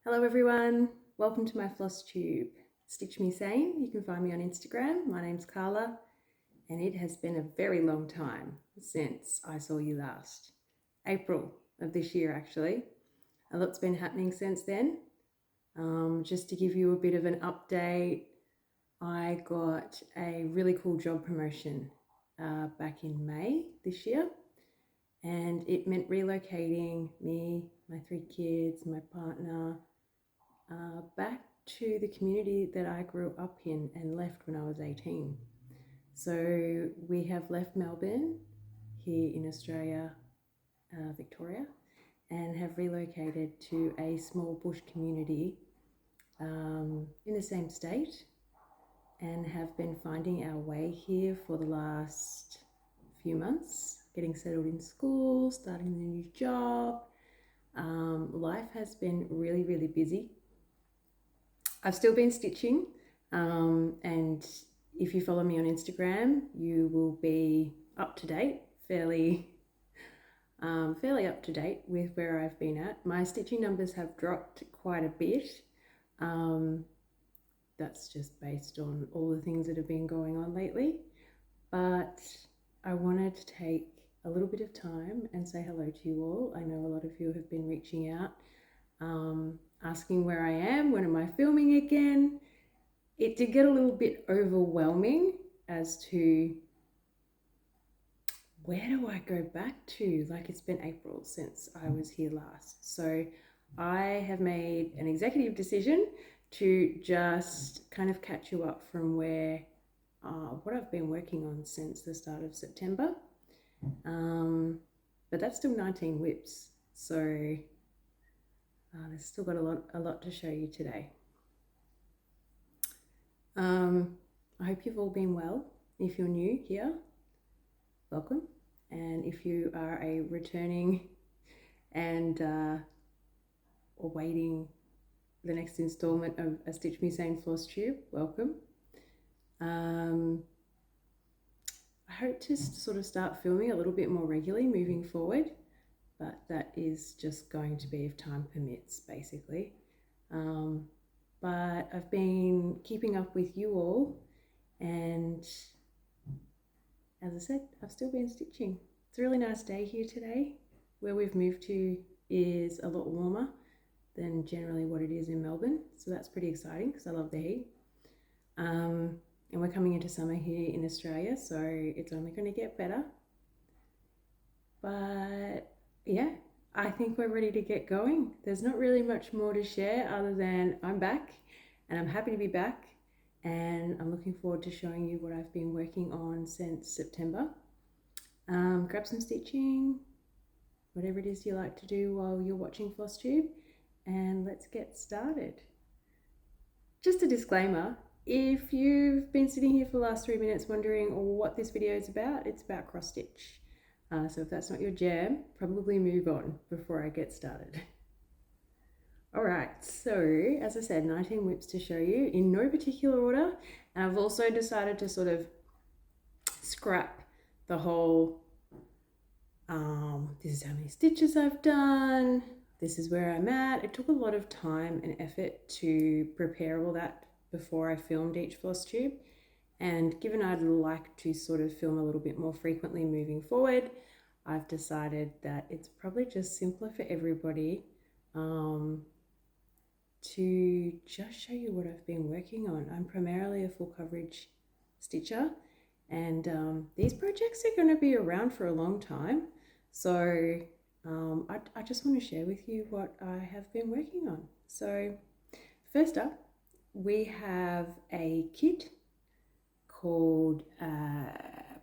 Hello everyone, welcome to my Flosstube. Stitch me sane. You can find me on Instagram. My name's Carla and it has been a very long time since I saw you last. April of this year actually. A lot's been happening since then. Just to give you a bit of an update, I got a really cool job promotion back in May this year, and it meant relocating me, my 3 kids, my partner, back to the community that I grew up in and left when I was 18. So we have left Melbourne here in Australia, Victoria, and have relocated to a small bush community in the same state, and have been finding our way here for the last few months, getting settled in school, starting a new job. Life has been really, really busy. I've still been stitching, and if you follow me on Instagram, you will be up to date, fairly up to date with where I've been at. My stitching numbers have dropped quite a bit. That's just based on all the things that have been going on lately. But I wanted to take a little bit of time and say hello to you all. I know a lot of you have been reaching out, asking where I am, when am I filming again. It did get a little bit overwhelming as to where do I go back to? Like, it's been April since I was here last. So I have made an executive decision to just kind of catch you up from where what I've been working on since the start of September. But that's still 19 whips, so there's still got a lot to show you today. I hope you've all been well. If you're new here, welcome, and if you are a returning and awaiting the next installment of a Stitch Me Sane Flosstube, welcome. I hope to sort of start filming a little bit more regularly moving forward, but that is just going to be if time permits, basically. But I've been keeping up with you all, and as I said, I've still been stitching. It's a really nice day here today. Where we've moved to is a lot warmer than generally what it is in Melbourne, so that's pretty exciting because I love the heat. And we're coming into summer here in Australia, so it's only going to get better. But yeah, I think we're ready to get going. There's not really much more to share other than I'm back, and I'm happy to be back, and I'm looking forward to showing you what I've been working on since September. Grab some stitching, whatever it is you like to do while you're watching Flosstube, and let's get started. Just a disclaimer, if you've been sitting here for the last 3 minutes wondering what this video is about, it's about cross stitch. So if that's not your jam, probably move on before I get started. All right, so as I said, 19 whips to show you in no particular order. And I've also decided to sort of scrap the whole, this is how many stitches I've done, this is where I'm at. It took a lot of time and effort to prepare all that before I filmed each Flosstube. And given I'd like to sort of film a little bit more frequently moving forward, I've decided that it's probably just simpler for everybody to just show you what I've been working on. I'm primarily a full coverage stitcher, and these projects are going to be around for a long time. So I just want to share with you what I have been working on. So first up, we have a kit called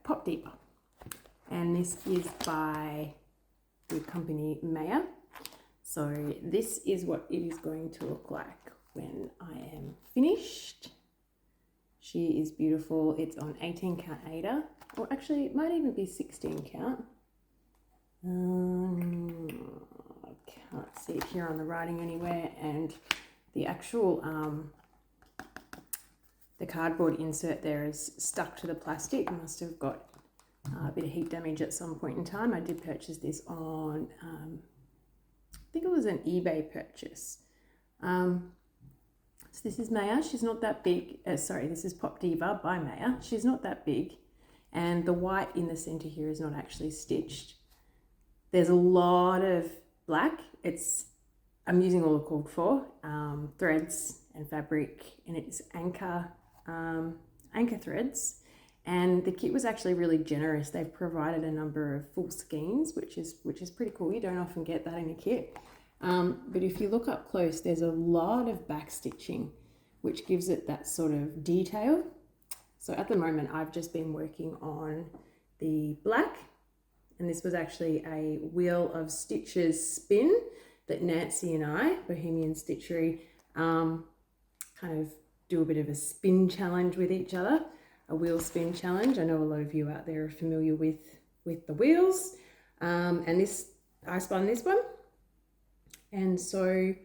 Pop Diva, and this is by the company Maya. So this is what it is going to look like when I am finished. She is beautiful. It's on 18 count Aida, or actually it might even be 16 count. I can't see it here on the writing anywhere, and the actual the cardboard insert there is stuck to the plastic. It must have got a bit of heat damage at some point in time. I did purchase this on, I think it was an eBay purchase. So this is Maya. She's not that big. Sorry, this is Pop Diva by Maya. She's not that big. And the white in the center here is not actually stitched. There's a lot of black. I'm using all called for threads and fabric, and it's anchor threads. And the kit was actually really generous. They've provided a number of full skeins, which is pretty cool. You don't often get that in a kit. But if you look up close, there's a lot of back stitching, which gives it that sort of detail. So at the moment, I've just been working on the black, and this was actually a Wheel of Stitches spin that Nancy and I, Bohemian Stitchery, kind of do a bit of a spin challenge with each other, a wheel spin challenge. I know a lot of you out there are familiar with the wheels, and I spun this one, and so I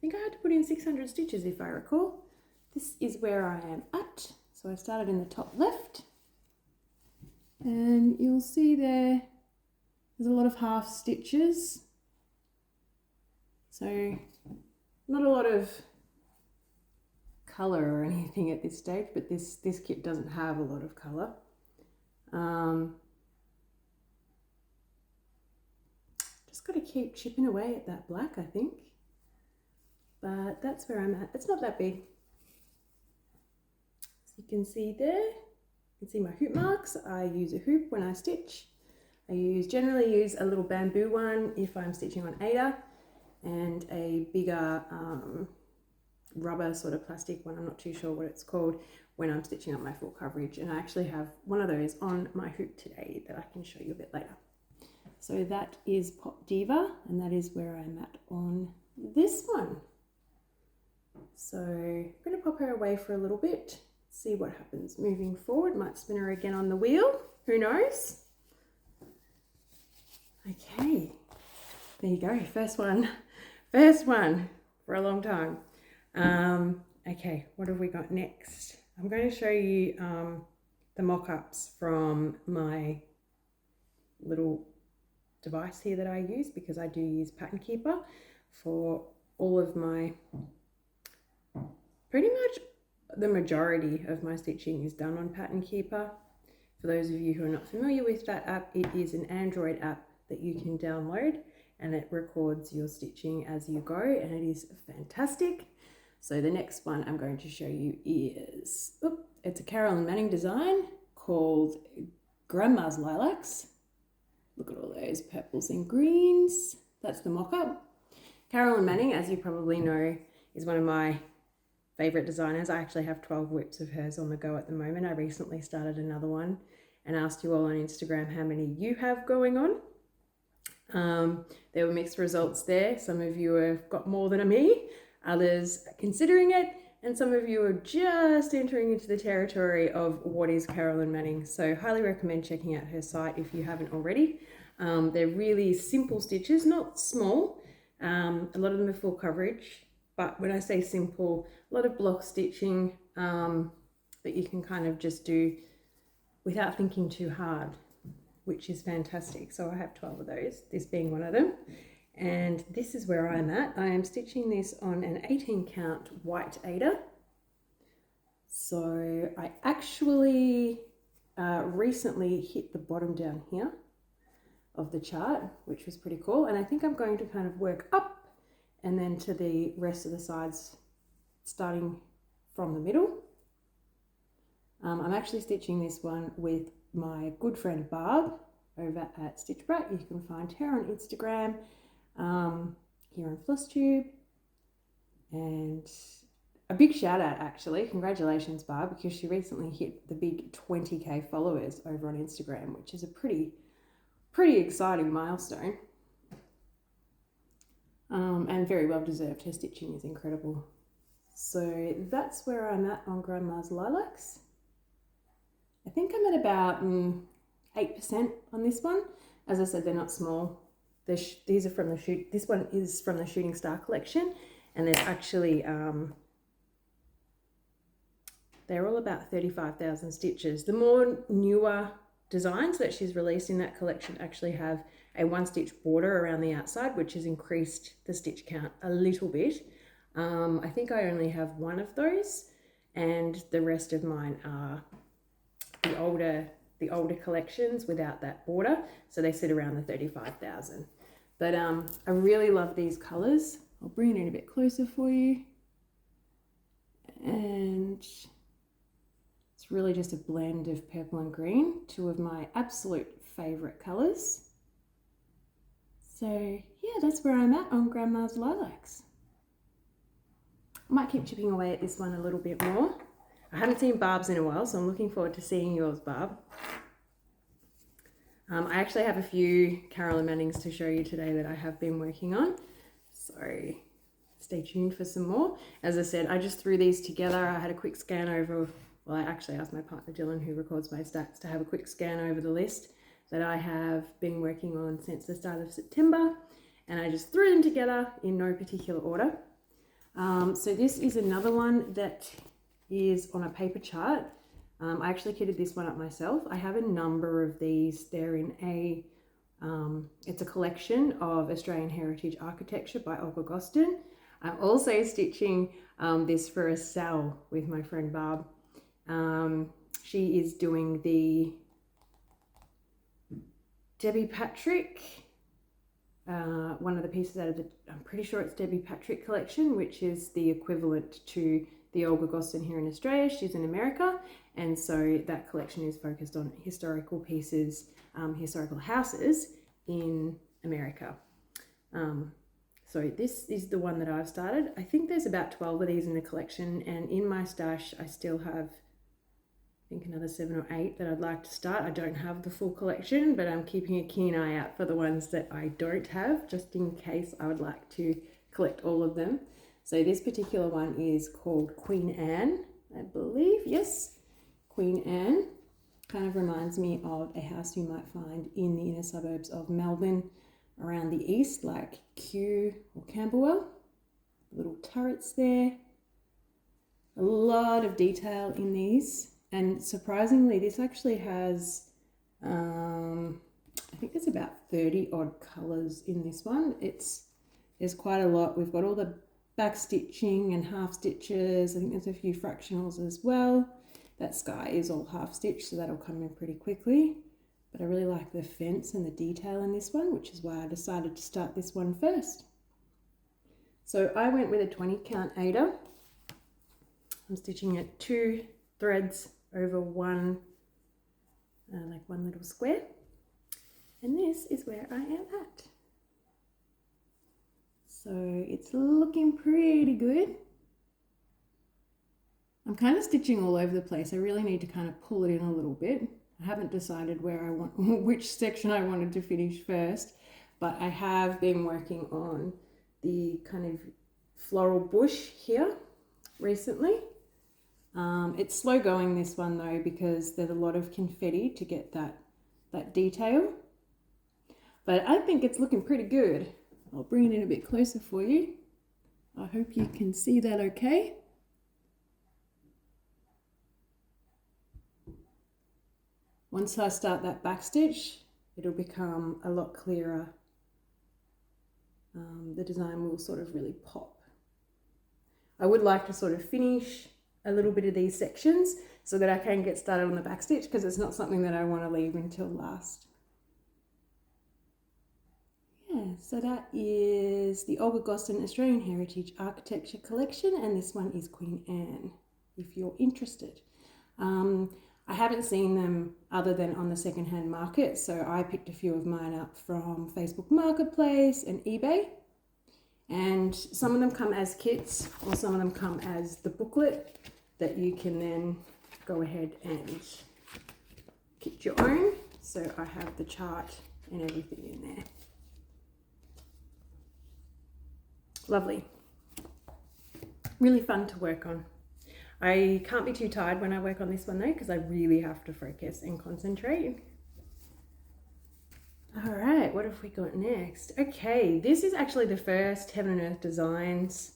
think I had to put in 600 stitches if I recall. This is where I am at. So I started in the top left, and you'll see there's a lot of half stitches. So not a lot of colour or anything at this stage, but this kit doesn't have a lot of colour. Just got to keep chipping away at that black, I think. But that's where I'm at. It's not that big. As you can see there, you can see my hoop marks. I use a hoop when I stitch. I generally use a little bamboo one if I'm stitching on Ada, and a bigger rubber sort of plastic one, I'm not too sure what it's called, when I'm stitching up my full coverage. And I actually have one of those on my hoop today that I can show you a bit later. So that is Pop Diva, and that is where I'm at on this one. So I'm going to pop her away for a little bit, see what happens moving forward. Might spin her again on the wheel, who knows? Okay, there you go, first one for a long time. Okay, what have we got next? I'm going to show you the mock-ups from my little device here that I use, because I do use Pattern Keeper for all of my, pretty much the majority of my stitching is done on Pattern Keeper. For those of you who are not familiar with that app, it is an Android app that you can download, and it records your stitching as you go, and it is fantastic. So the next one I'm going to show you is, it's a Carolyn Manning design called Grandma's Lilacs. Look at all those purples and greens. That's the mock-up. Carolyn Manning, as you probably know, is one of my favorite designers. I actually have 12 whips of hers on the go at the moment. I recently started another one and asked you all on Instagram how many you have going on. There were mixed results there. Some of you have got more than me, others are considering it, and some of you are just entering into the territory of what is Carolyn Manning. So highly recommend checking out her site if you haven't already. They're really simple stitches, not small. A lot of them are full coverage, but when I say simple, a lot of block stitching that you can kind of just do without thinking too hard, which is fantastic. So I have 12 of those, this being one of them. And this is where I'm at. I am stitching this on an 18 count white Ada. So I actually recently hit the bottom down here of the chart, which was pretty cool. And I think I'm going to kind of work up and then to the rest of the sides, starting from the middle. I'm actually stitching this one with my good friend Barb over at Stitch Brat. You can find her on Instagram, here on Flosstube. And a big shout out, actually, congratulations Barb, because she recently hit the big 20k followers over on Instagram, which is a pretty exciting milestone, and very well deserved. Her stitching is incredible. So that's where I'm at on Grandma's Lilacs. I think I'm at about 8% on this one. As I said, they're not small. These are from the shoot. This one is from the Shooting Star collection, and there's actually they're all about 35,000 stitches. The more newer designs that she's released in that collection actually have a one stitch border around the outside, which has increased the stitch count a little bit. I think I only have one of those, and the rest of mine are the older collections without that border, so they sit around the 35,000. But I really love these colors. I'll bring it in a bit closer for you, and it's really just a blend of purple and green, two of my absolute favorite colors. So yeah, that's where I'm at on Grandma's Lilacs. I might keep chipping away at this one a little bit more. I haven't seen Barb's in a while, so I'm looking forward to seeing yours, Barb. I actually have a few Carolyn Mannings to show you today that I have been working on, so stay tuned for some more. As I said, I just threw these together. I had a quick scan over, well, I actually asked my partner Dylan, who records my stats, to have a quick scan over the list that I have been working on since the start of September, and I just threw them together in no particular order. So this is another one that is on a paper chart. I actually kitted this one up myself. I have a number of these. They're in a, it's a collection of Australian Heritage Architecture by Olga Gostin. I'm also stitching this for a sale with my friend Barb. She is doing the Debbie Patrick, one of the pieces out of the, I'm pretty sure it's Debbie Patrick collection, which is the equivalent to the Olga Gostin here in Australia. She's in America, and so that collection is focused on historical pieces, historical houses in America. So this is the one that I've started. I think there's about 12 of these in the collection, and in my stash I still have, I think, another 7 or 8 that I'd like to start. I don't have the full collection, but I'm keeping a keen eye out for the ones that I don't have, just in case I would like to collect all of them. So this particular one is called Queen Anne, I believe. Yes, Queen Anne. Kind of reminds me of a house you might find in the inner suburbs of Melbourne around the east, like Kew or Camberwell. Little turrets there. A lot of detail in these. And surprisingly, this actually has, I think there's about 30 odd colours in this one. There's quite a lot. We've got all the back stitching and half stitches. I think there's a few fractionals as well. That sky is all half stitched, so that'll come in pretty quickly. But I really like the fence and the detail in this one, which is why I decided to start this one first. So I went with a 20 count Aida. I'm stitching at 2 threads over one little square. And this is where I am at. So it's looking pretty good. I'm kind of stitching all over the place. I really need to kind of pull it in a little bit. I haven't decided where I want, which section I wanted to finish first, but I have been working on the kind of floral bush here recently. It's slow going, this one though, because there's a lot of confetti to get that detail. But I think it's looking pretty good. I'll bring it in a bit closer for you. I hope you can see that okay. Once I start that back stitch, it'll become a lot clearer. The design will sort of really pop. I would like to sort of finish a little bit of these sections so that I can get started on the back stitch, because it's not something that I want to leave until last. Yeah, so that is the Olga Gostin Australian Heritage Architecture Collection, and this one is Queen Anne, if you're interested. I haven't seen them other than on the secondhand market, so I picked a few of mine up from Facebook Marketplace and eBay. And some of them come as kits, or some of them come as the booklet that you can then go ahead and kit your own. So I have the chart and everything in there. Lovely. Really fun to work on. I can't be too tired when I work on this one though, because I really have to focus and concentrate. All right, what have we got next? Okay, this is actually the first Heaven and Earth Designs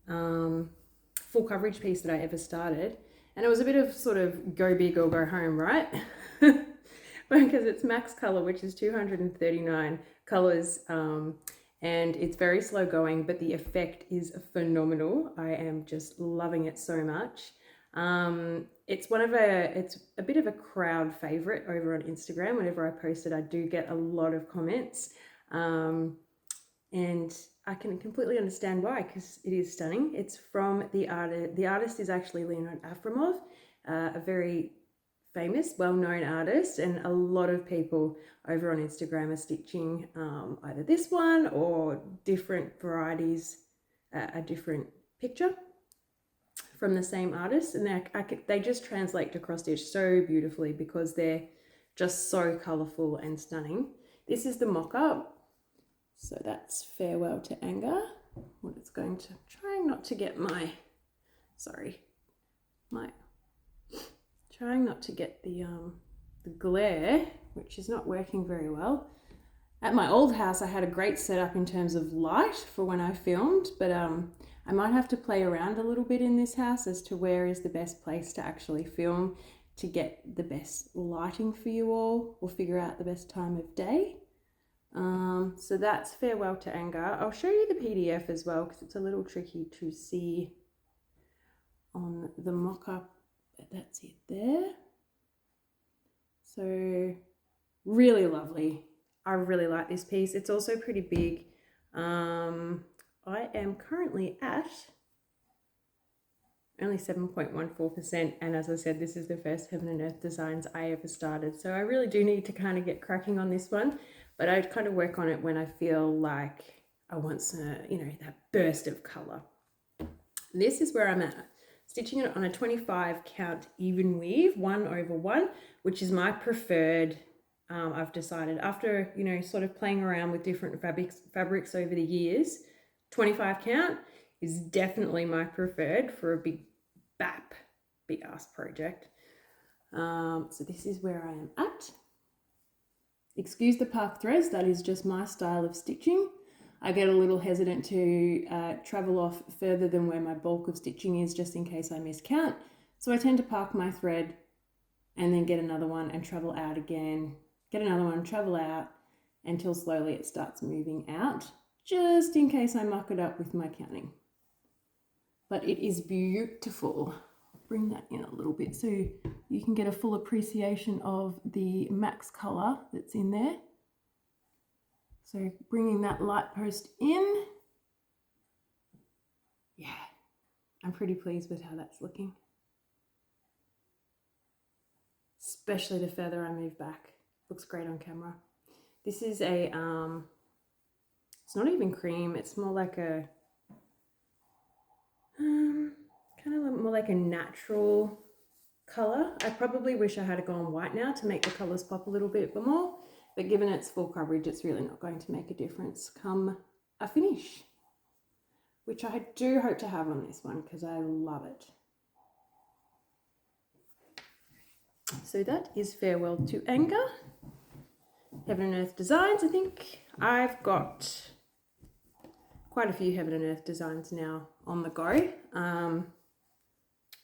full coverage piece that I ever started. And it was a bit of sort of go big or go home, right? Because it's max color, which is 239 colors. and it's very slow going, but the effect is phenomenal. I am just loving it so much. It's a bit of a crowd favorite over on Instagram. Whenever I post it, I do get a lot of comments, and I can completely understand why, because it is stunning. It's from the artist. The artist is actually Leonid Afremov, a very famous, well-known artist, and a lot of people over on Instagram are stitching either this one or different varieties, a different picture from the same artist, and they just translate to cross stitch so beautifully because they're just so colorful and stunning. This is the mock-up, so that's Farewell to Anger. What it's going to, trying not to get my, trying not to get the glare, which is not working very well. At my old house, I had a great setup in terms of light for when I filmed, but I might have to play around a little bit in this house as to where is the best place to actually film to get the best lighting for you all, or figure out the best time of day. So that's Farewell to Anger. I'll show you the PDF as well because it's a little tricky to see on the mock-up, but that's it there. So really lovely. I really like this piece. It's also pretty big. I am currently at only 7.14%, and as I said, this is the first Heaven and Earth designs I ever started, so I really do need to kind of get cracking on this one, but I kind of work on it when I feel like I want some, that burst of color. This is where I'm at, stitching it on a 25 count even weave, 1/1, which is my preferred. I've decided after, sort of playing around with different fabrics over the years, 25 count is definitely my preferred for a big ass project. So this is where I am at. Excuse the park threads, that is just my style of stitching. I get a little hesitant to travel off further than where my bulk of stitching is, just in case I miscount. So I tend to park my thread and then get another one and travel out again, get another one, travel out until slowly it starts moving out, just in case I muck it up with my counting. But it is beautiful. Bring that in a little bit so you can get a full appreciation of the max color that's in there. So bringing that light post in. Yeah, I'm pretty pleased with how that's looking. Especially the further I move back. Looks great on camera. This is a, it's not even cream, it's more like a, kind of more like a natural color. I probably wish I had gone white now to make the colors pop a little bit more, but given its full coverage, it's really not going to make a difference come a finish, which I do hope to have on this one because I love it. So that is Farewell to Anger. Heaven and Earth designs. I think I've got quite a few Heaven and Earth designs now on the go. I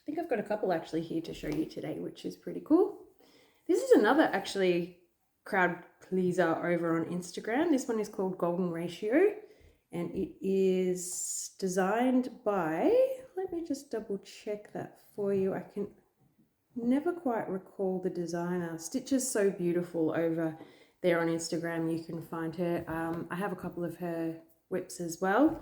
think I've got a couple actually here to show you today, which is pretty cool. This is another actually crowd pleaser over on Instagram. This one is called Golden Ratio, and it is designed by, let me just double check that for you. I can never quite recall the designer. Stitches so beautiful over there on Instagram. You can find her. I have a couple of her whips as well.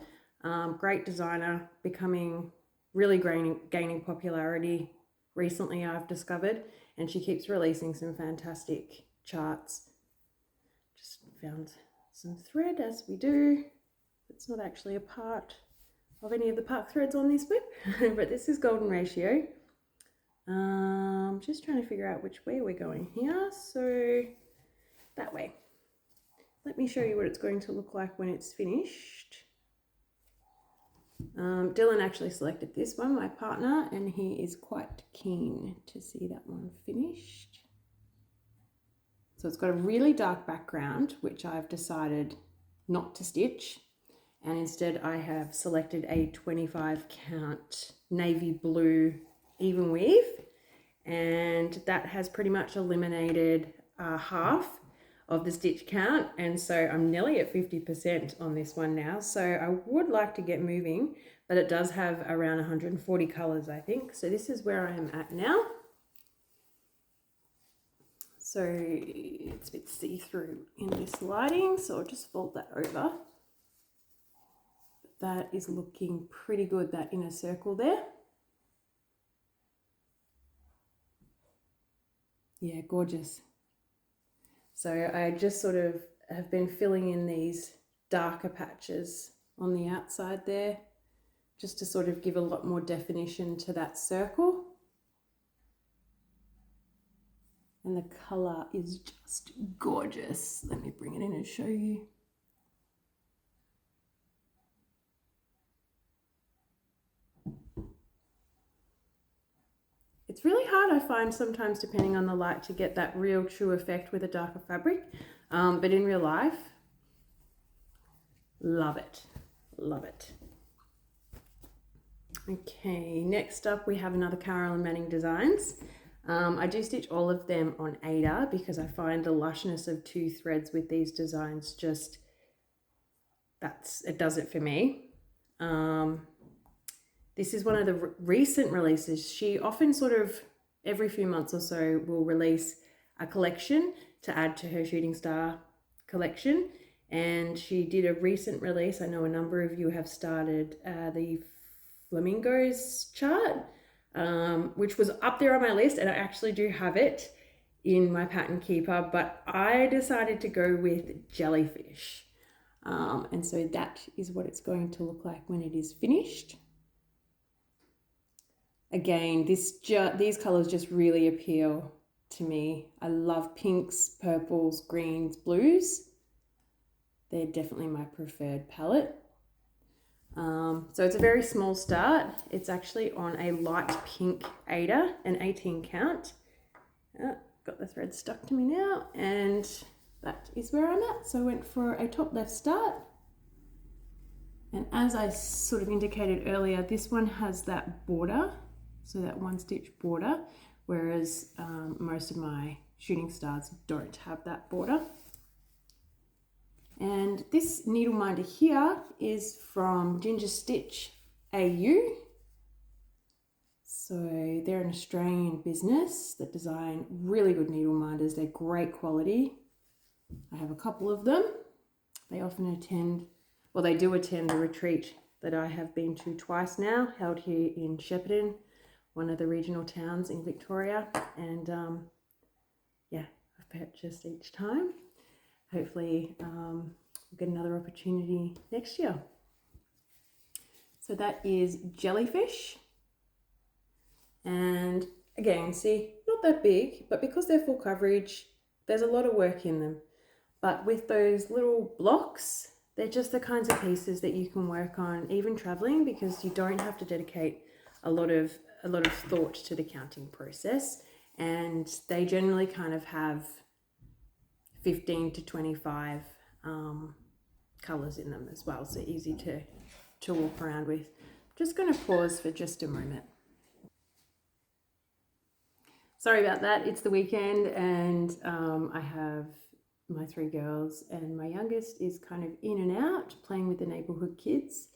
Great designer, becoming really gaining popularity recently, I've discovered, and she keeps releasing some fantastic charts. Just found some thread, as we do. It's not actually a part of any of the park threads on this whip, but this is Golden Ratio. Just trying to figure out which way we're going here. So that way. Let me show you what it's going to look like when it's finished. Dylan actually selected this one, my partner, and he is quite keen to see that one finished. So it's got a really dark background, which I've decided not to stitch, and instead I have selected a 25 count navy blue even weave, and that has pretty much eliminated half of the stitch count, and so I'm nearly at 50% on this one now. So I would like to get moving, but it does have around 140 colors, I think. So this is where I am at now. So it's a bit see-through in this lighting, so I'll just fold that over. That is looking pretty good, that inner circle there. Yeah, gorgeous. So I just sort of have been filling in these darker patches on the outside there, just to sort of give a lot more definition to that circle. And the color is just gorgeous. Let me bring it in and show you. It's really hard, I find, sometimes, depending on the light, to get that real true effect with a darker fabric. But in real life, love it. Love it. Okay, next up we have another Carol and Manning Designs. I do stitch all of them on Ada because I find the lushness of 2 threads with these designs just, it does it for me. This is one of the recent releases. She often sort of every few months or so will release a collection to add to her Shooting Star collection. And she did a recent release. I know a number of you have started the Flamingos chart, which was up there on my list, and I actually do have it in my pattern keeper, but I decided to go with Jellyfish. And so that is what it's going to look like when it is finished. Again, these colors just really appeal to me. I love pinks, purples, greens, blues. They're definitely my preferred palette. So it's a very small start. It's actually on a light pink Ada, an 18 count. Got the thread stuck to me now, and that is where I'm at. So I went for a top left start. And as I sort of indicated earlier, this one has that border, so that 1 stitch border, whereas most of my Shooting Stars don't have that border. And this needle minder here is from Ginger Stitch AU. So they're an Australian business that design really good needle minders. They're great quality. I have a couple of them. They often attend, well, they do attend the retreat that I have been to twice now, held here in Shepparton, one of the regional towns in Victoria. And yeah, I've purchased each time. Hopefully we'll get another opportunity next year. So that is Jellyfish. And again, see, not that big, but because they're full coverage, there's a lot of work in them. But with those little blocks, they're just the kinds of pieces that you can work on even traveling, because you don't have to dedicate a lot of thought to the counting process. And they generally kind of have 15 to 25 colors in them as well, so easy to walk around with. Just going to pause for just a moment. Sorry about that, it's the weekend, and I have my 3 girls, and my youngest is kind of in and out playing with the neighborhood kids.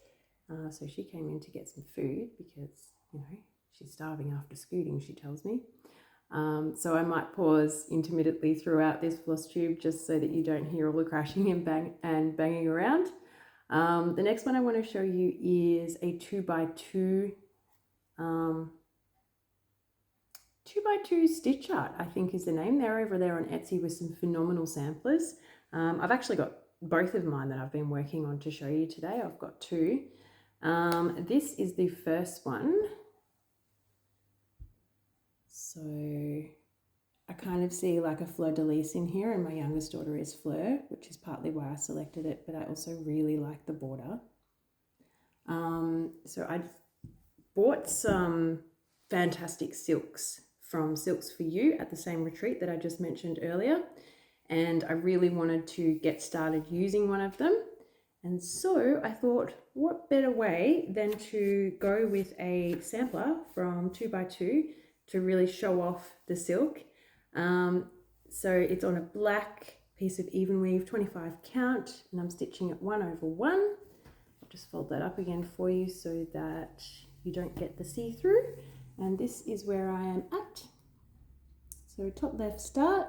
So she came in to get some food because, you know, she's starving after scooting, she tells me. So I might pause intermittently throughout this floss tube just so that you don't hear all the crashing and banging around. The next one I want to show you is a 2x2 2x2 stitch art, I think is the name. They're over there on Etsy with some phenomenal samplers. I've actually got both of mine that I've been working on to show you today. I've got 2. This is the first one. So I kind of see like a fleur-de-lis in here, and my youngest daughter is Fleur, which is partly why I selected it, but I also really like the border. So I bought some fantastic silks from Silks for You at the same retreat that I just mentioned earlier, and I really wanted to get started using one of them. And so I thought, what better way than to go with a sampler from 2x2 to really show off the silk. So it's on a black piece of even weave, 25 count, and I'm stitching at 1/1. I'll just fold that up again for you so that you don't get the see-through. And this is where I am at. So top left start,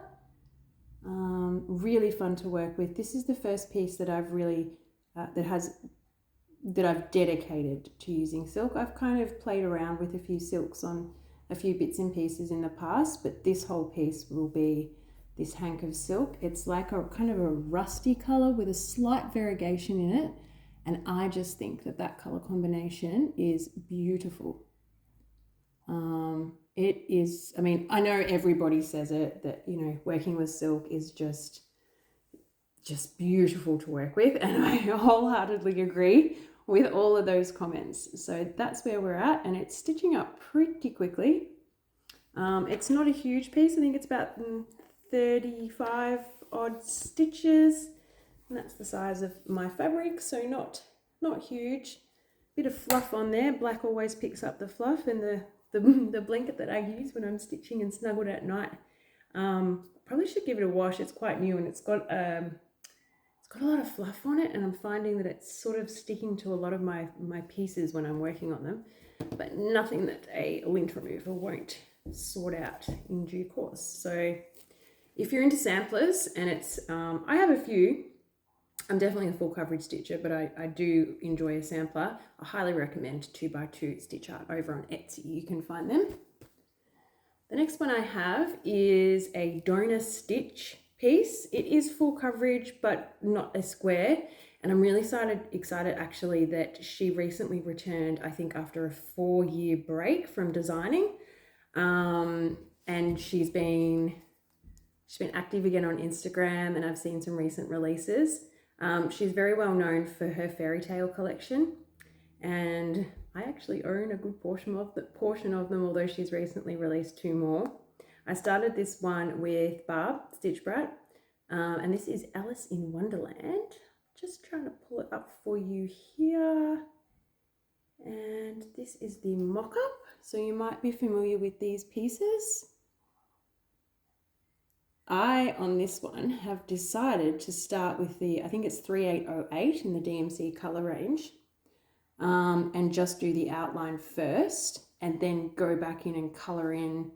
really fun to work with. This is the first piece that I've really, that I've dedicated to using silk. I've kind of played around with a few silks on a few bits and pieces in the past, but this whole piece will be this hank of silk. It's like a kind of a rusty color with a slight variegation in it. And I just think that that color combination is beautiful. It is, I mean, I know everybody says it, that, you know, working with silk is just beautiful to work with. And I wholeheartedly agree with all of those comments. So that's where we're at, and it's stitching up pretty quickly. It's not a huge piece. I think it's about 35 odd stitches, and that's the size of my fabric, so not huge. Bit of fluff on there. Black always picks up the fluff, and the blanket that I use when I'm stitching and snuggled at night. Probably should give it a wash. It's quite new, and it's got a lot of fluff on it, and I'm finding that it's sort of sticking to a lot of my pieces when I'm working on them, but nothing that a lint remover won't sort out in due course. So if you're into samplers, and it's I have a few. I'm definitely a full coverage stitcher, but I do enjoy a sampler. I highly recommend 2x2 Stitch Art over on Etsy. You can find them. The next one I have is a donor stitch piece. It is full coverage, but not a square. And I'm really excited actually that she recently returned, I think after a 4-year break from designing. And she's been active again on Instagram, and I've seen some recent releases. She's very well known for her fairy tale collection, and I actually own a good portion of them, although she's recently released 2 more. I started this one with Barb Stitch Brat, and this is Alice in Wonderland. Just trying to pull it up for you here. And this is the mock-up, so you might be familiar with these pieces. I, on this one, have decided to start with the, I think it's 3808 in the DMC color range, and just do the outline first, and then go back in and color in,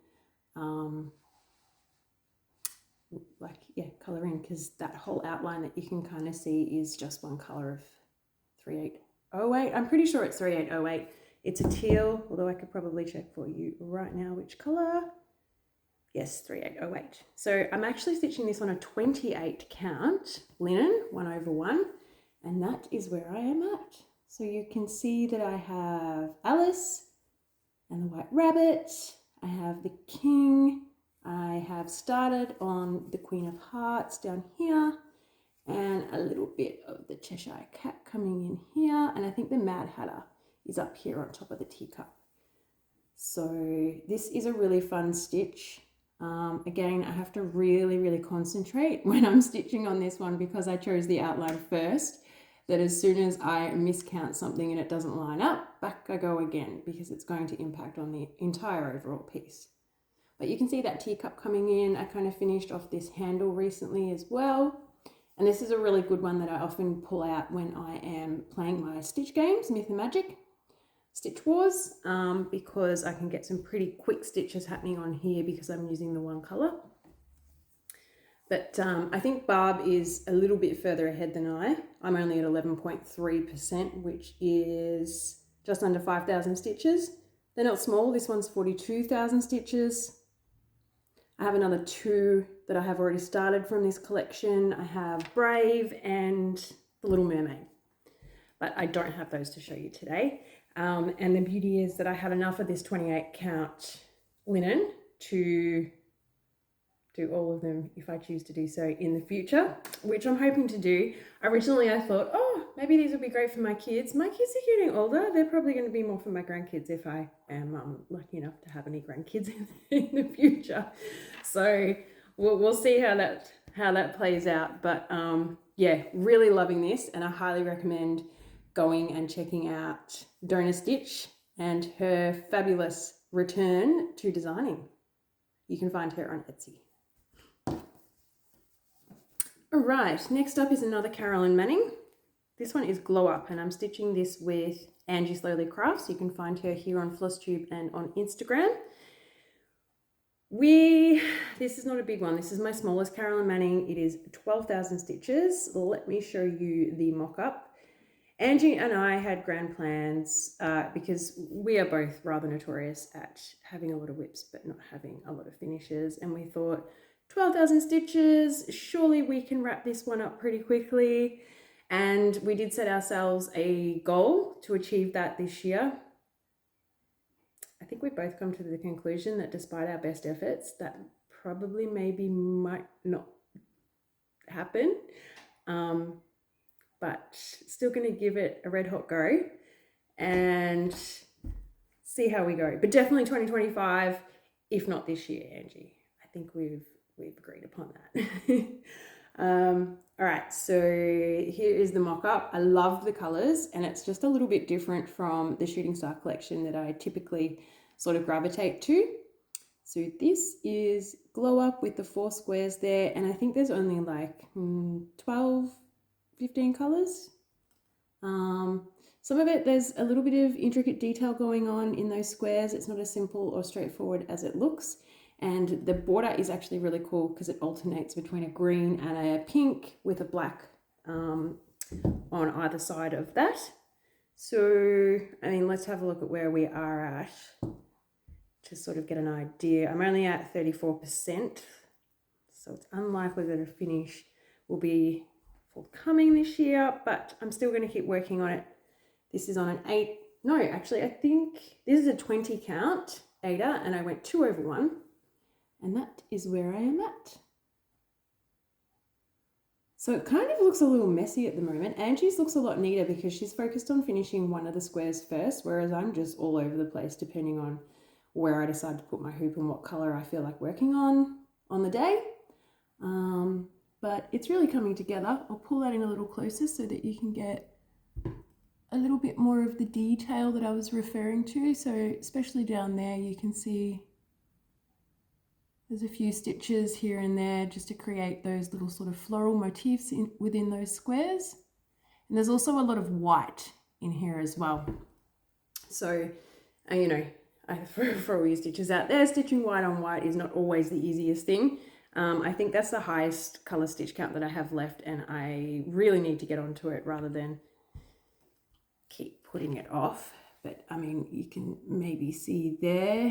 color in, because that whole outline that you can kind of see is just one color of 3808. I'm pretty sure it's 3808. It's a teal, although I could probably check for you right now which color. Yes, 3808. So I'm actually stitching this on a 28 count linen 1/1, and that is where I am at. So you can see that I have Alice and the White Rabbit. I have the King. I have started on the Queen of Hearts down here, and a little bit of the Cheshire Cat coming in here, and I think the Mad Hatter is up here on top of the teacup. So this is a really fun stitch. Again, I have to really concentrate when I'm stitching on this one, because I chose the outline first, that as soon as I miscount something and it doesn't line up, back I go again, because it's going to impact on the entire overall piece. But you can see that teacup coming in. I kind of finished off this handle recently as well. And this is a really good one that I often pull out when I am playing my stitch games, Myth and Magic, Stitch Wars, because I can get some pretty quick stitches happening on here because I'm using the one color. But I think Barb is a little bit further ahead than I'm only at 11.3%, which is just under 5,000 stitches. They're not small. This one's 42,000 stitches. I have another 2 that I have already started from this collection. I have Brave and The Little Mermaid, but I don't have those to show you today. And the beauty is that I have enough of this 28 count linen to do all of them if I choose to do so in the future, which I'm hoping to do. Originally I thought, oh, maybe these would be great for my kids. My kids are getting older. They're probably going to be more for my grandkids if I am lucky enough to have any grandkids in the future. So we'll see how that plays out. But yeah, really loving this, and I highly recommend going and checking out Donor Stitch and her fabulous return to designing. You can find her on Etsy. All right, next up is another Carolyn Manning. This one is Glow Up, and I'm stitching this with Angie Slowly Crafts. You can find her here on Flosstube and on Instagram. This is not a big one. This is my smallest Carolyn Manning. It is 12,000 stitches. Let me show you the mock-up. Angie and I had grand plans because we are both rather notorious at having a lot of whips but not having a lot of finishes, and we thought 12,000 stitches, surely we can wrap this one up pretty quickly. And we did set ourselves a goal to achieve that this year. I think we've both come to the conclusion that despite our best efforts, that probably maybe might not happen. But still going to give it a red hot go and see how we go. But definitely 2025, if not this year, Angie. I think we've agreed upon that. All right, so here is the mock-up. I love the colors, and it's just a little bit different from the Shooting Star collection that I typically sort of gravitate to. So this is Glow Up with the 4 squares there, and I think there's only like 12, 15 colors. Some of it, there's a little bit of intricate detail going on in those squares. It's not as simple or straightforward as it looks. And the border is actually really cool because it alternates between a green and a pink with a black on either side of that. So, I mean, let's have a look at where we are at to sort of get an idea. I'm only at 34%, so it's unlikely that a finish will be forthcoming this year, but I'm still going to keep working on it. This is on an 8, no, actually, I think this is a 20 count, Ada, and I went 2 over 1. And that is where I am at. So it kind of looks a little messy at the moment. Angie's looks a lot neater because she's focused on finishing one of the squares first, whereas I'm just all over the place depending on where I decide to put my hoop and what color I feel like working on the day. But it's really coming together. I'll pull that in a little closer so that you can get a little bit more of the detail that I was referring to. So especially down there, you can see there's a few stitches here and there just to create those little sort of floral motifs within those squares. And there's also a lot of white in here as well. So, you know, for all you stitches out there, stitching white on white is not always the easiest thing. I think that's the highest color stitch count that I have left, and I really need to get onto it rather than keep putting it off. But I mean, you can maybe see there,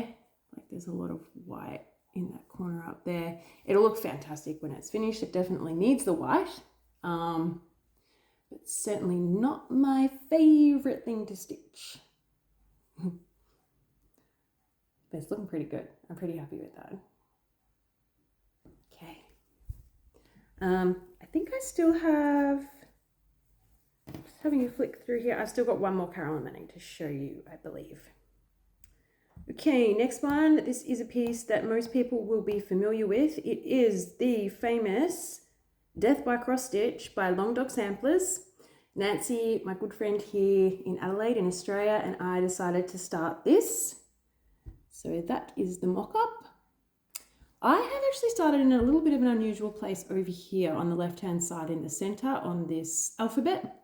like there's a lot of white in that corner up there. It'll look fantastic when it's finished. It definitely needs the white, but certainly not my favorite thing to stitch. But it's looking pretty good. I'm pretty happy with that. Okay. I think I still have, just having a flick through here, I've still got one more Carolyn Manning to show you, I believe. Okay, next one. This is a piece that most people will be familiar with. It is the famous Death by Cross Stitch by Long Dog Samplers. Nancy, my good friend here in Adelaide in Australia, and I decided to start this. So that is the mock-up. I have actually started in a little bit of an unusual place over here on the left-hand side in the center on this alphabet.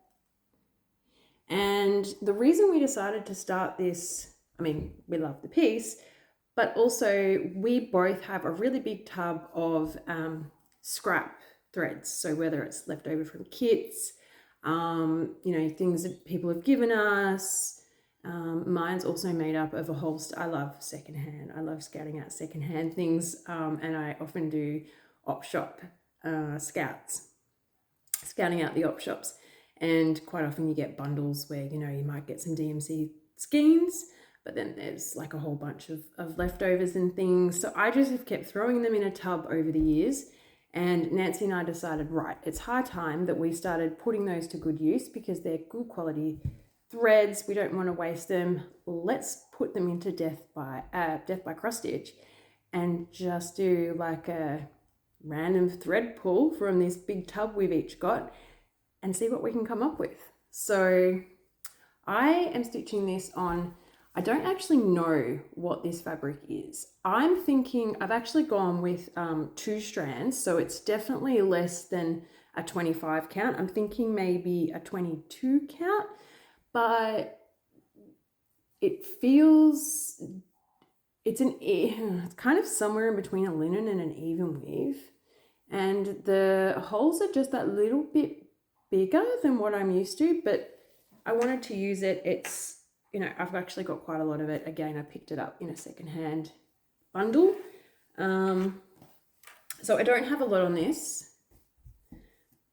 And the reason we decided to start this, I mean, we love the piece, but also we both have a really big tub of scrap threads. So whether it's left over from kits, you know, things that people have given us. Mine's also made up of a whole, I love secondhand. I love scouting out secondhand things, and I often do op shop scouting out the op shops. And quite often you get bundles where, you know, you might get some DMC skeins, but then there's like a whole bunch of leftovers and things. So I just have kept throwing them in a tub over the years. And Nancy and I decided, right, it's high time that we started putting those to good use because they're good quality threads. We don't want to waste them. Let's put them into Death by Cross Stitch and just do like a random thread pull from this big tub we've each got and see what we can come up with. So I am stitching this on, I don't actually know what this fabric is. I'm thinking I've actually gone with 2 strands, so it's definitely less than a 25 count. I'm thinking maybe a 22 count, but it feels, it's kind of somewhere in between a linen and an even weave. And the holes are just that little bit bigger than what I'm used to, but I wanted to use it. It's, you know, I've actually got quite a lot of it. Again, I picked it up in a secondhand bundle. So I don't have a lot on this,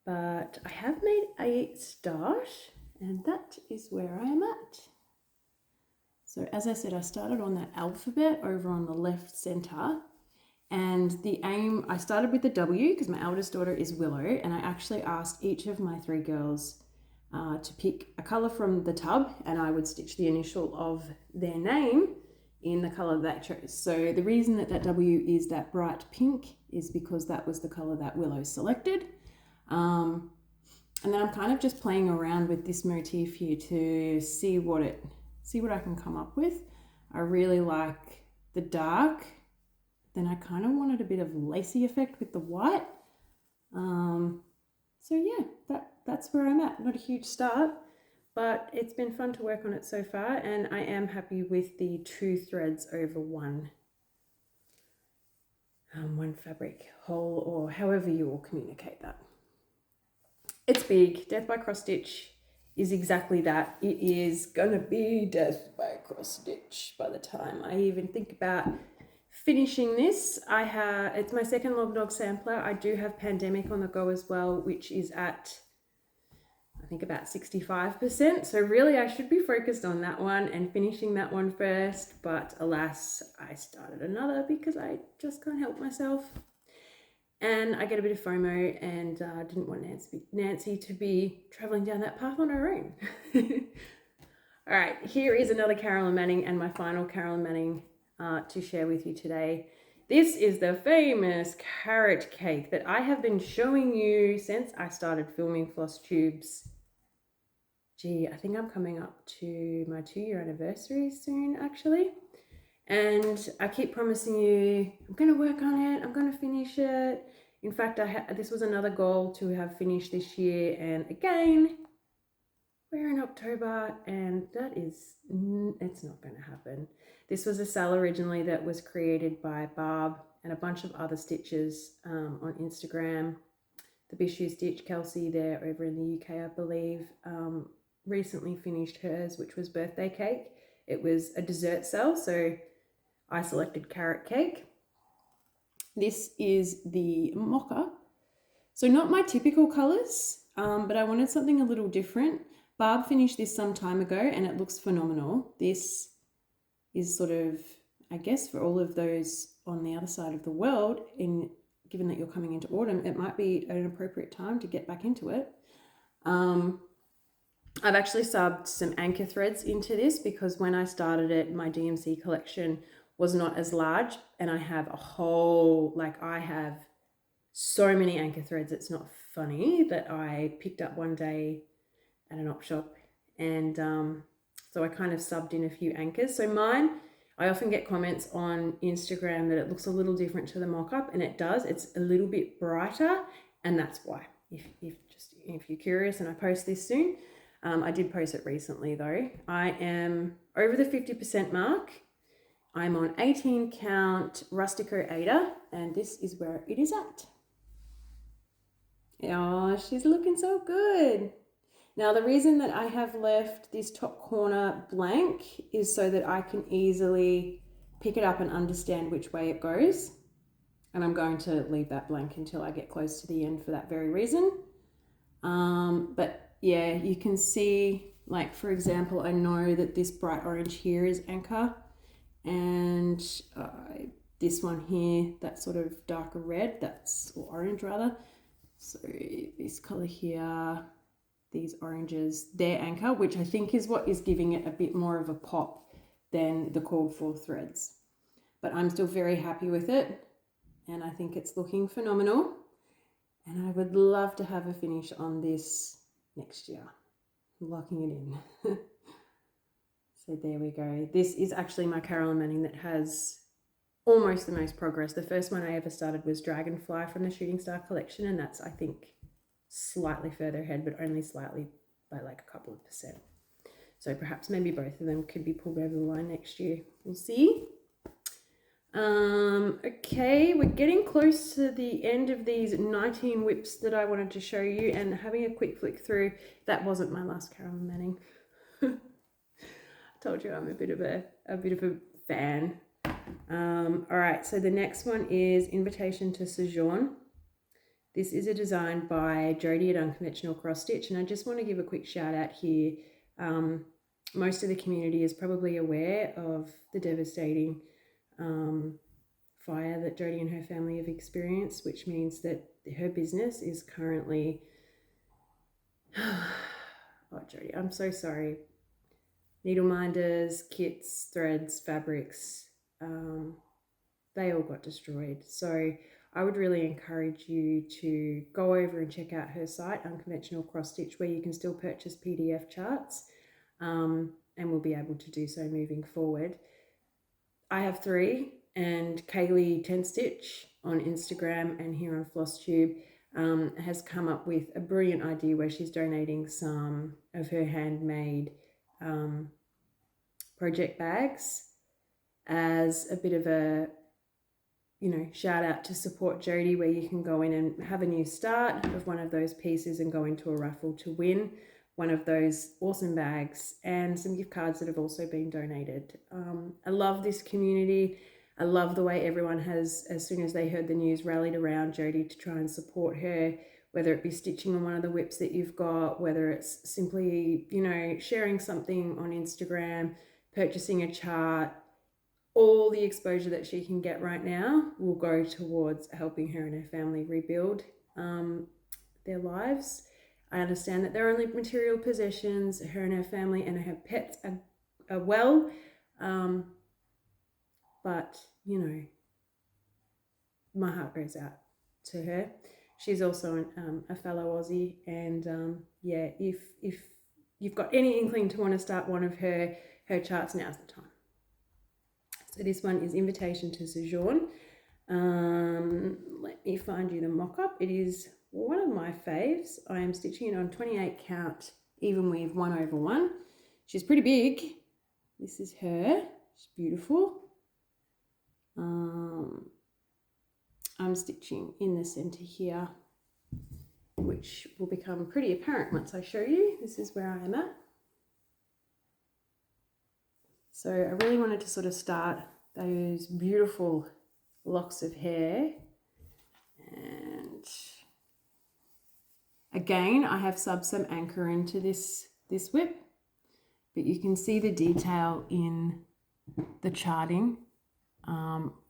but I have made a start, and that is where I am at. So as I said, I started on that alphabet over on the left center, and the aim, I started with the W because my eldest daughter is Willow, and I actually asked each of my 3 girls to pick a color from the tub, and I would stitch the initial of their name in the color that they chose. So the reason that W is that bright pink is because that was the color that Willow selected. And then I'm kind of just playing around with this motif here to see what I can come up with. I really like the dark. Then I kind of wanted a bit of lacy effect with the white. So yeah, that's where I'm at. Not a huge start, but it's been fun to work on it so far, and I am happy with the 2 threads over one fabric whole, or however you will communicate that. It's big. Death by cross stitch is exactly that. It is gonna be death by cross stitch by the time I even think about finishing this. It's my second Log Dog sampler. I do have Pandemic on the go as well, which is at, I think, about 65%. So really I should be focused on that one and finishing that one first. But alas, I started another because I just can't help myself. And I get a bit of FOMO, and didn't want Nancy to be traveling down that path on her own. All right, here is another Carolyn Manning, and my final Carolyn Manning to share with you today. This is the famous carrot cake that I have been showing you since I started filming Flosstubes. Gee, I think I'm coming up to my 2-year anniversary soon, actually. And I keep promising you, I'm going to work on it, I'm going to finish it. In fact, this was another goal to have finished this year, and again, we're in October, and it's not going to happen. This was a sale originally that was created by Barb and a bunch of other stitchers on Instagram. The Bishu Stitch, Kelsey, there over in the UK, I believe, recently finished hers, which was birthday cake. It was a dessert sale, so I selected carrot cake. This is the mocha. So not my typical colors, but I wanted something a little different. Barb finished this some time ago, and it looks phenomenal. This is sort of, I guess, for all of those on the other side of the world, given that you're coming into autumn, it might be an appropriate time to get back into it. I've actually subbed some anchor threads into this because when I started it, my DMC collection was not as large, and I have I have so many anchor threads, it's not funny, that I picked up one day at an op shop, and so I kind of subbed in a few anchors. So mine, I often get comments on Instagram that it looks a little different to the mock-up, and it does. It's a little bit brighter, and that's why. If you're curious, and I post this soon, I did post it recently though. I am over the 50% mark. I'm on 18 count Rustico Ada, and this is where it is at. Oh, she's looking so good. Now, the reason that I have left this top corner blank is so that I can easily pick it up and understand which way it goes. And I'm going to leave that blank until I get close to the end for that very reason. But yeah, you can see, like, for example, I know that this bright orange here is anchor, and this one here, that sort of darker red, or orange rather. So this color here, these oranges, they're anchor, which I think is what is giving it a bit more of a pop than the called for threads. But I'm still very happy with it, and I think it's looking phenomenal. And I would love to have a finish on this next year. I'm locking it in. So there we go. This is actually my Carolyn Manning that has almost the most progress. The first one I ever started was Dragonfly from the Shooting Star collection, and that's, I think, slightly further ahead, but only slightly, by like a couple of percent. So perhaps maybe both of them could be pulled over the line next year. We'll see. Okay, we're getting close to the end of these 19 whips that I wanted to show you, and having a quick flick through, that wasn't my last Carol Manning. I told you I'm a bit of a fan. All right, so the next one is Invitation to Sojourn. This is a design by Jodie at Unconventional Cross Stitch, and I just want to give a quick shout out here. Most of the community is probably aware of the devastating fire that Jodie and her family have experienced, which means that her business is currently oh Jodie, I'm so sorry. Needle minders, kits, threads, fabrics, they all got destroyed. So I would really encourage you to go over and check out her site, Unconventional Cross Stitch, where you can still purchase PDF charts, and we'll be able to do so moving forward. I have 3, and Kaylee 10 Stitch on Instagram and here on Flosstube has come up with a brilliant idea where she's donating some of her handmade project bags as a bit of a, you know, shout out to support Jodie, where you can go in and have a new start of one of those pieces and go into a raffle to win one of those awesome bags and some gift cards that have also been donated. I love this community. I love the way everyone has, as soon as they heard the news, rallied around Jodie to try and support her, whether it be stitching on one of the whips that you've got, whether it's simply, you know, sharing something on Instagram, purchasing a chart. All the exposure that she can get right now will go towards helping her and her family rebuild their lives. I understand that they're only material possessions. Her and her family and her pets are well, but, you know, my heart goes out to her. She's also a fellow Aussie, and yeah, if you've got any inkling to want to start one of her charts, now's the time. So this one is Invitation to Sojourn. Let me find you the mock-up. It is one of my faves. I am stitching it on 28 count even weave 1/1. She's pretty big. This is her. She's beautiful. I'm stitching in the center here, which will become pretty apparent once I show you. This is where I am at. So I really wanted to sort of start those beautiful locks of hair. And again, I have subbed some anchor into this whip, but you can see the detail in the charting.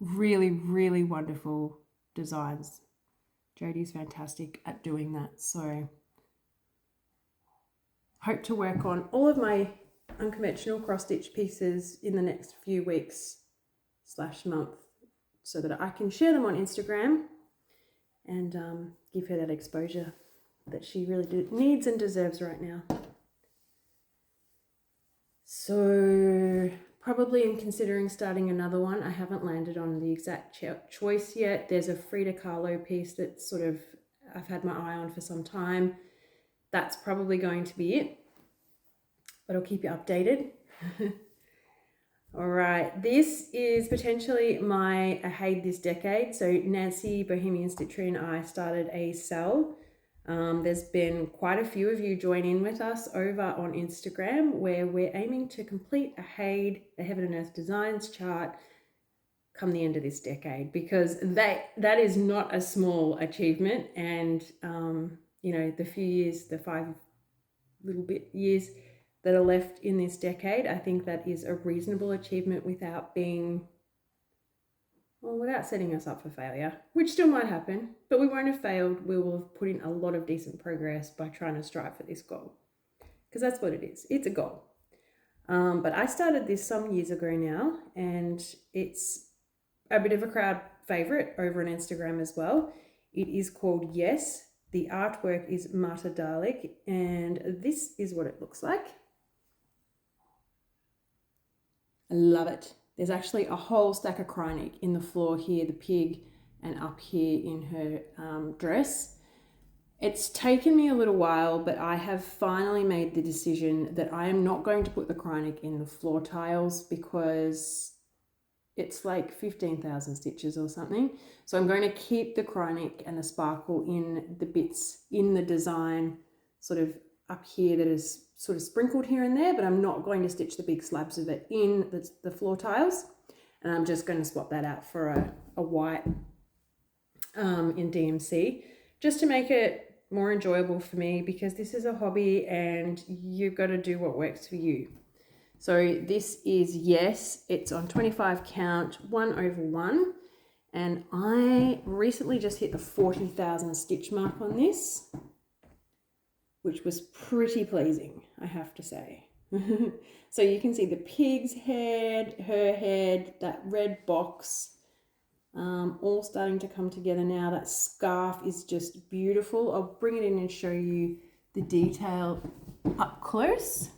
Really, really wonderful designs. Jodie's fantastic at doing that. So hope to work on all of my unconventional cross stitch pieces in the next few weeks / month, so that I can share them on Instagram and give her that exposure that she really needs and deserves right now. So probably am considering starting another one. I haven't landed on the exact choice yet. There's a Frida Kahlo piece that sort of I've had my eye on for some time. That's probably going to be it, but I'll keep you updated. All right, this is potentially my Ahead this decade. So Nancy, Bohemian Stitchery, and I started a sell. There's been quite a few of you join in with us over on Instagram, where we're aiming to complete Ahead, the Heaven and Earth Designs chart, come the end of this decade, because that is not a small achievement. And you know, the few years, the 5 little bit years that are left in this decade, I think that is a reasonable achievement without being, well, without setting us up for failure, which still might happen, but we won't have failed. We will have put in a lot of decent progress by trying to strive for this goal, because that's what it is. It's a goal. But I started this some years ago now, and it's a bit of a crowd favorite over on Instagram as well. It is called Yes. The artwork is Marta Dalek, and this is what it looks like. I love it. There's actually a whole stack of Krynic in the floor here, the pig, and up here in her dress. It's taken me a little while, but I have finally made the decision that I am not going to put the Cryonic in the floor tiles because it's like 15,000 stitches or something. So I'm going to keep the Cryonic and the sparkle in the bits in the design sort of up here that is sort of sprinkled here and there, but I'm not going to stitch the big slabs of it in the floor tiles. And I'm just going to swap that out for a white in DMC just to make it more enjoyable for me, because this is a hobby and you've got to do what works for you. So this is, yes, it's on 25 count, 1/1, and I recently just hit the 40,000 stitch mark on this, which was pretty pleasing, I have to say. So you can see the pig's head, her head, that red box, all starting to come together now. That scarf is just beautiful. I'll bring it in and show you the detail up close.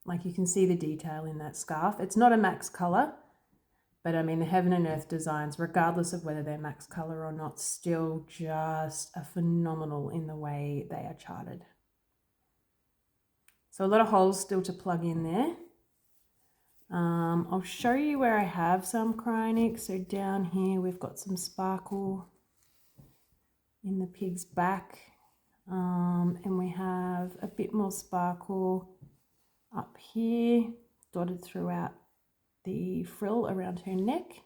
Like you can see the detail in that scarf. It's not a max color, but I mean the Heaven and Earth designs, regardless of whether they're max color or not, still just are phenomenal in the way they are charted. So a lot of holes still to plug in there. I'll show you where I have some Cryonic. So down here we've got some sparkle in the pig's back, and we have a bit more sparkle up here dotted throughout the frill around her neck.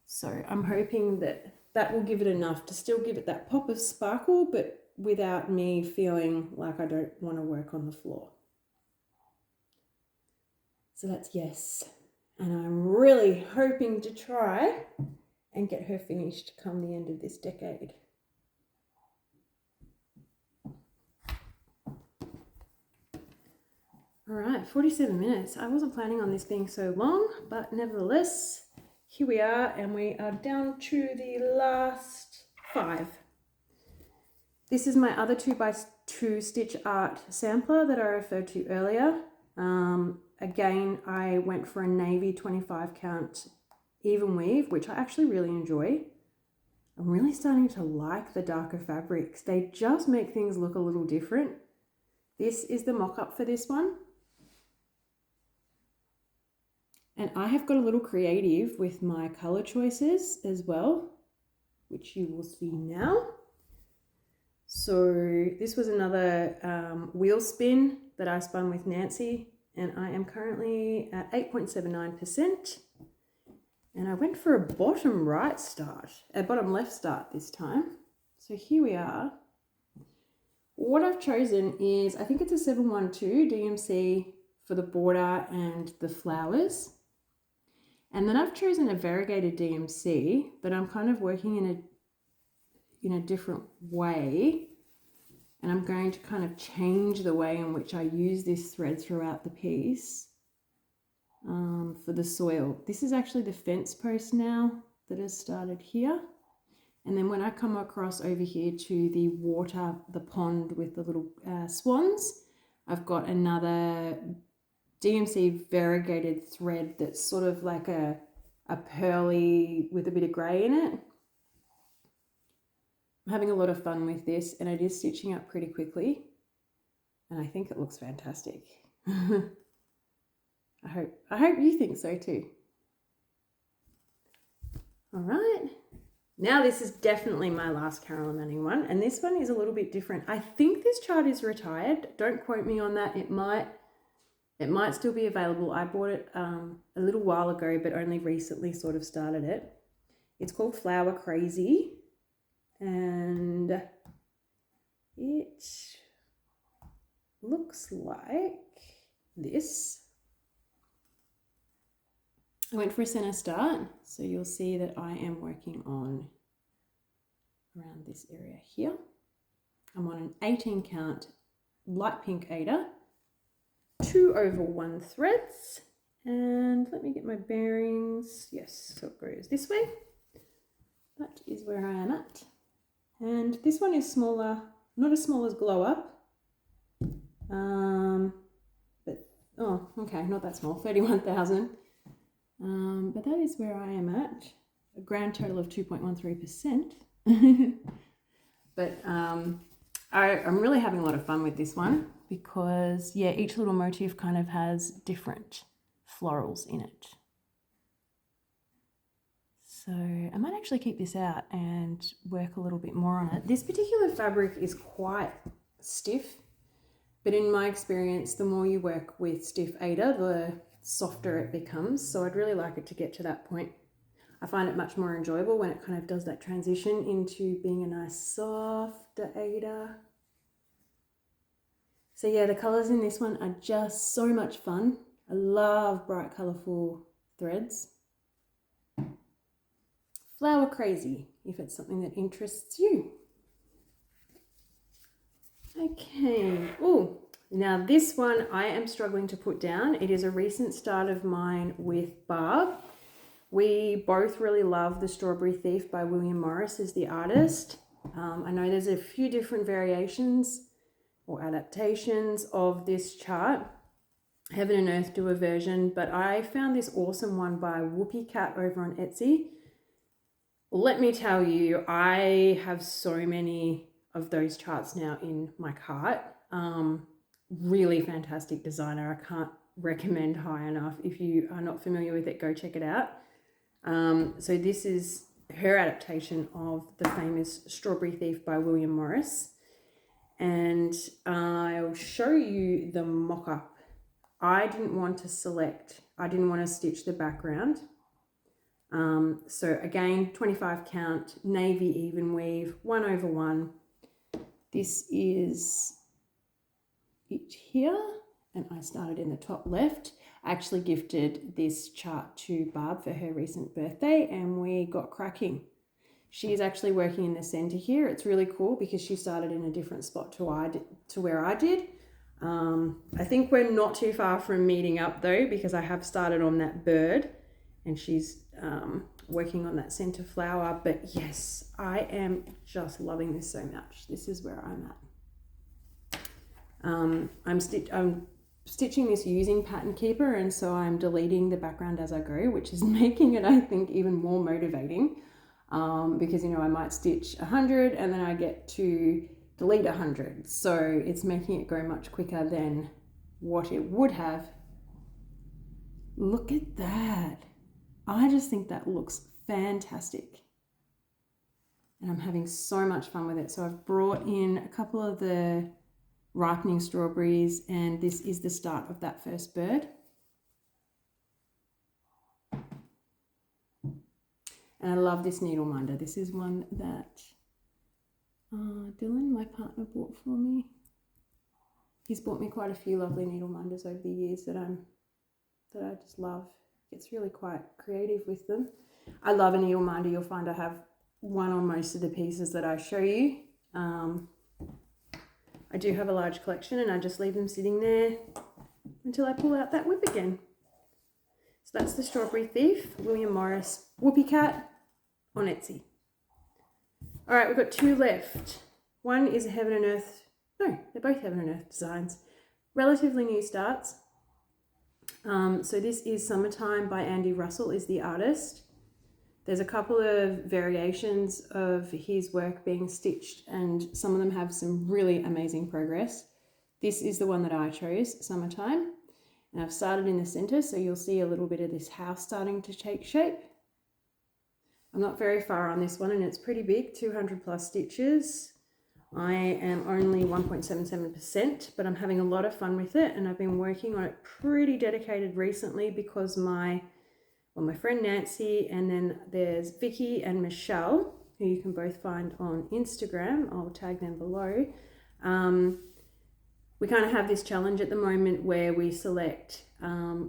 So I'm hoping that that will give it enough to still give it that pop of sparkle, but without me feeling like I don't want to work on the floor. So that's yes. And I'm really hoping to try and get her finished come the end of this decade. All right, 47 minutes. I wasn't planning on this being so long, but nevertheless, here we are, and we are down to the last 5. This is my other 2x2 stitch art sampler that I referred to earlier. Again, I went for a navy 25 count even weave, which I actually really enjoy. I'm really starting to like the darker fabrics. They just make things look a little different. This is the mock-up for this one. And I have got a little creative with my color choices as well, which you will see now. So this was another wheel spin that I spun with Nancy, and I am currently at 8.79%. And I went for a bottom left start this time. So here we are. What I've chosen is, I think it's a 712 DMC for the border and the flowers. And then I've chosen a variegated DMC, but I'm kind of working in a different way. And I'm going to kind of change the way in which I use this thread throughout the piece for the soil. This is actually the fence post now that has started here. And then when I come across over here to the water, the pond with the little swans, I've got another DMC variegated thread that's sort of like a pearly with a bit of grey in it. I'm having a lot of fun with this, and it is stitching up pretty quickly, and I think it looks fantastic. I hope you think so too. All right, now this is definitely my last Carol Manning one, and this one is a little bit different. I think this chart is retired. Don't quote me on that. It might still be available. I bought it a little while ago, but only recently sort of started it. It's called Flower Crazy, and it looks like this. I went for a center start, so you'll see that I am working on around this area here. I'm on an 18 count light pink Aida, 2/1 threads, and let me get my bearings. Yes, so it goes this way. That is where I am at. And this one is smaller, not as small as Glow Up, but, oh, okay, not that small, 31,000. But that is where I am at. a grand total of 2.13%. But I'm really having a lot of fun with this one because, yeah, each little motif kind of has different florals in it. So I might actually keep this out and work a little bit more on it. This particular fabric is quite stiff, but in my experience, the more you work with stiff Aida, the softer it becomes. So I'd really like it to get to that point. I find it much more enjoyable when it kind of does that transition into being a nice softer Aida. So yeah, the colors in this one are just so much fun. I love bright, colorful threads. Flower crazy, if it's something that interests you. Okay, oh, now this one I am struggling to put down. It is a recent start of mine with Barb. We both really love The Strawberry Thief by William Morris as the artist. I know there's a few different variations or adaptations of this chart. Heaven and Earth do a version, but I found this awesome one by Whoopie Cat over on Etsy. Let me tell you, I have so many of those charts now in my cart. Really fantastic designer. I can't recommend high enough. If you are not familiar with it, go check it out. So this is her adaptation of the famous Strawberry Thief by William Morris. And I'll show you the mock-up. I didn't want to stitch the background. So again, 25 count, navy even weave, 1/1. This is it here, and I started in the top left. I actually gifted this chart to Barb for her recent birthday, and we got cracking. She is actually working in the center here. It's really cool because she started in a different spot to where I did. I think we're not too far from meeting up though, because I have started on that bird and she's working on that center flower. But yes, I am just loving this so much. This is where I'm at. I'm stitching this using Pattern Keeper, and so I'm deleting the background as I go, which is making it, I think, even more motivating, because, you know, I might stitch 100 and then I get to delete 100. So it's making it go much quicker than what it would have. Look at that. I just think that looks fantastic. And I'm having so much fun with it. So I've brought in a couple of the ripening strawberries, and this is the start of that first bird. And I love this needle minder. This is one that Dylan, my partner, bought for me. He's bought me quite a few lovely needle minders over the years that I just love. It's really quite creative with them. I love a needle minder. You'll find I have one on most of the pieces that I show you. I do have a large collection, and I just leave them sitting there until I pull out that whip again. So that's the Strawberry Thief, William Morris, Whoopie Cat on Etsy. All right, we've got two left. One is a Heaven and Earth. No, they're both Heaven and Earth designs. Relatively new starts. So this is Summertime by Andy Russell is the artist. There's a couple of variations of his work being stitched, and some of them have some really amazing progress. This is the one that I chose, Summertime. And I've started in the center, so you'll see a little bit of this house starting to take shape. I'm not very far on this one, and it's pretty big, 200 plus stitches. I am only 1.77%, but I'm having a lot of fun with it, and I've been working on it pretty dedicated recently because my friend Nancy, and then there's Vicky and Michelle, who you can both find on Instagram. I'll tag them below. We kind of have this challenge at the moment where we select,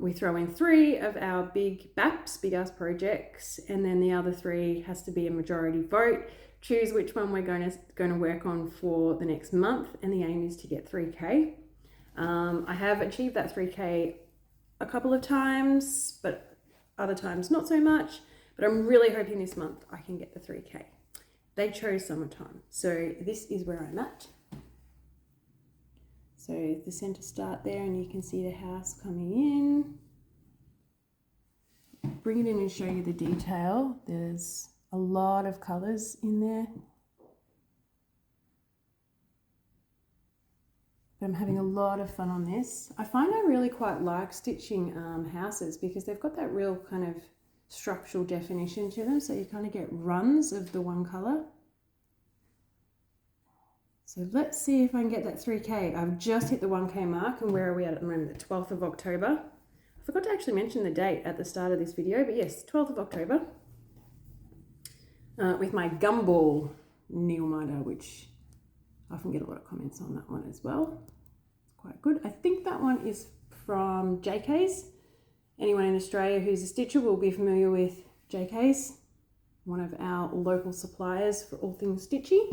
we throw in 3 of our big BAPs, big ass projects, and then the other 3 has to be a majority vote. Choose which one we're going to work on for the next month, and the aim is to get 3K. I have achieved that 3K a couple of times, but other times not so much, but I'm really hoping this month I can get the 3K. They chose Summertime, so this is where I'm at. So the center start there, and you can see the house coming in. bring it in and show you the detail. There's a lot of colours in there. But I'm having a lot of fun on this. I find I really quite like stitching houses because they've got that real kind of structural definition to them. So you kind of get runs of the one colour. So let's see if I can get that 3K. I've just hit the 1K mark, and where are we at the moment? The 12th of October. I forgot to actually mention the date at the start of this video, but yes, 12th of October. With my gumball needle minder, which I often get a lot of comments on that one as well. It's quite good. I think that one is from JK's. Anyone in Australia who's a stitcher will be familiar with JK's, one of our local suppliers for all things stitchy.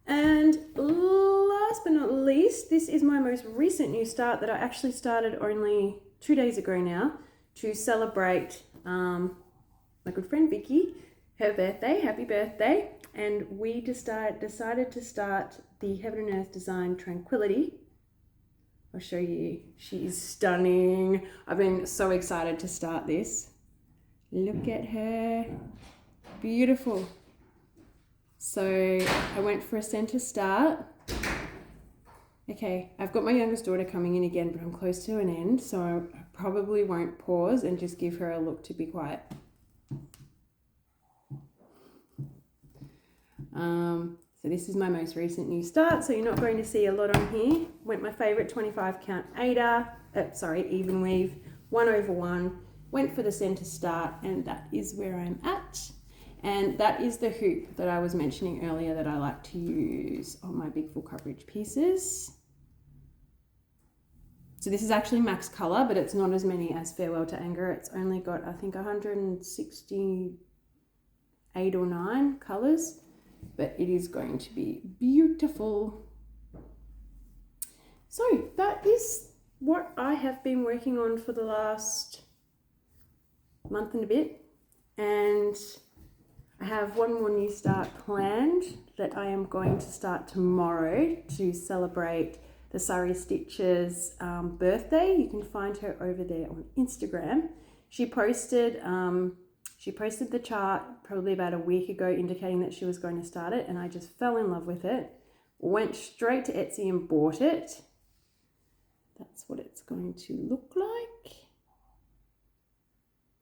And last but not least, this is my most recent new start that I actually started only 2 days ago now to celebrate my good friend Vicky, her birthday. Happy birthday. And we decided to start the Heaven and Earth design Tranquility. I'll show you. She is stunning. I've been so excited to start this. Look at her. Beautiful. So I went for a center start. Okay, I've got my youngest daughter coming in again, but I'm close to an end, so I probably won't pause and just give her a look to be quiet. So this is my most recent new start, so you're not going to see a lot on here. Went my favorite 25 count even weave, 1/1, went for the center start, and that is where I'm at. And that is the hoop that I was mentioning earlier that I like to use on my big full coverage pieces. So this is actually max color, but it's not as many as Farewell to Anger. It's only got, I think, 168 or 9 colors, but it is going to be beautiful. So that is what I have been working on for the last month and a bit. And I have one more new start planned that I am going to start tomorrow to celebrate the Surrey Stitcher's birthday. You can find her over there on Instagram. She posted the chart probably about a week ago indicating that she was going to start it, and I just fell in love with it. Went straight to Etsy and bought it. That's what it's going to look like.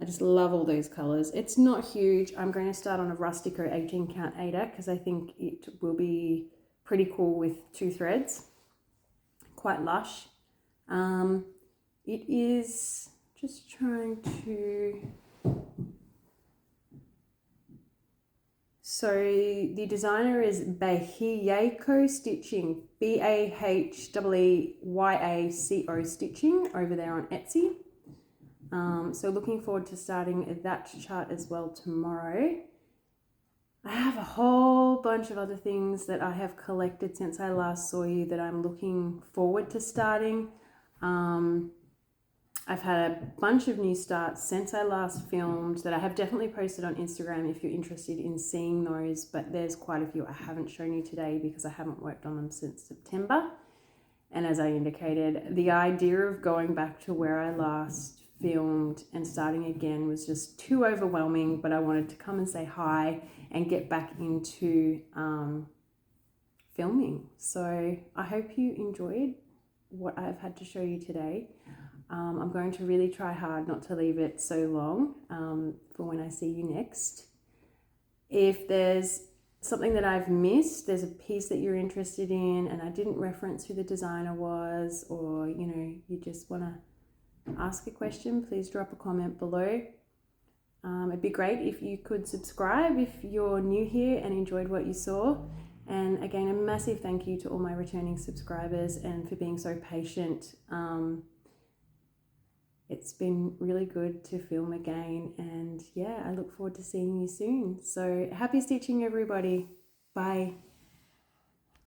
I just love all those colors. It's not huge. I'm going to start on a Rustico 18 count Ada because I think it will be pretty cool with 2 threads. Quite lush. It is just trying to... So the designer is Bahieco Stitching, BAHEEYACO Stitching over there on Etsy. So looking forward to starting that chart as well tomorrow. I have a whole bunch of other things that I have collected since I last saw you that I'm looking forward to starting. I've had a bunch of new starts since I last filmed that I have definitely posted on Instagram if you're interested in seeing those, but there's quite a few I haven't shown you today because I haven't worked on them since September. And as I indicated, the idea of going back to where I last filmed and starting again was just too overwhelming, but I wanted to come and say hi and get back into filming. So I hope you enjoyed what I've had to show you today. I'm going to really try hard not to leave it so long for when I see you next. If there's something that I've missed, there's a piece that you're interested in and I didn't reference who the designer was, or you just want to ask a question, please drop a comment below. It'd be great if you could subscribe if you're new here and enjoyed what you saw. And again, a massive thank you to all my returning subscribers and for being so patient. It's been really good to film again, and yeah, I look forward to seeing you soon. So happy stitching, everybody. Bye.